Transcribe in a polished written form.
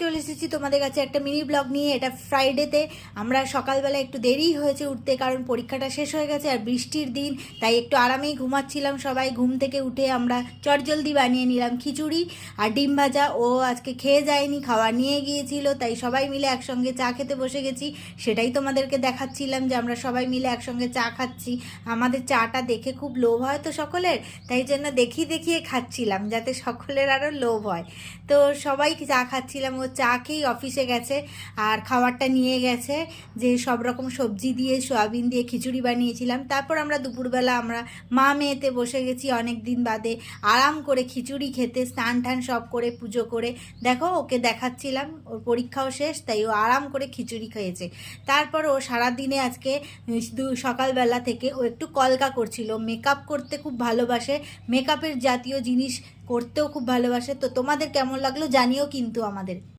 চলে এসেছি তোমাদের কাছে একটা মিনি ব্লগ নিয়ে। এটা ফ্রাইডেতে আমরা সকালবেলা একটু দেরি হয়েছে উঠতে, কারণ পরীক্ষাটা শেষ হয়ে গেছে আর বৃষ্টির দিন, তাই একটু আরামেই ঘুমাচ্ছিলাম সবাই। ঘুম থেকে উঠে আমরা চটজলদি বানিয়ে নিলাম খিচুড়ি আর ডিম ভাজা। ও আজকে খেয়ে যায়নি, খাওয়া নিয়ে গিয়েছিল, তাই সবাই মিলে একসঙ্গে চা খেতে বসে গেছি। সেটাই তোমাদেরকে দেখাচ্ছিলাম যে আমরা সবাই মিলে একসঙ্গে চা খাচ্ছি। আমাদের চাটা দেখে খুব লোভ হয় তো সকলের, তাই জন্য দেখিয়ে খাচ্ছিলাম যাতে সকলের আরও লোভ হয়। তো সবাই চা খাচ্ছিলাম। ও চা খেয়েই অফিসে গেছে আর খাবারটা নিয়ে গেছে, যে সব রকম সবজি দিয়ে সয়াবিন দিয়ে খিচুড়ি বানিয়েছিলাম। তারপর আমরা দুপুরবেলা আমরা মা মেয়েতে বসে গেছি অনেক দিন বাদে আরাম করে খিচুড়ি খেতে, স্নান টান সব করে পুজো করে। দেখো ওকে দেখাচ্ছিলাম, ওর পরীক্ষাও শেষ, তাই ও আরাম করে খিচুড়ি খেয়েছে। তারপর ও সারাদিনে আজকে সকালবেলা থেকে ও একটু কলকা করছিল। মেকআপ করতে খুব ভালোবাসে, মেকআপের জাতীয় জিনিস করতেও খুব ভালোবাসে। তো তোমাদের কেমন লাগলো জানিও কিন্তু আমাদের।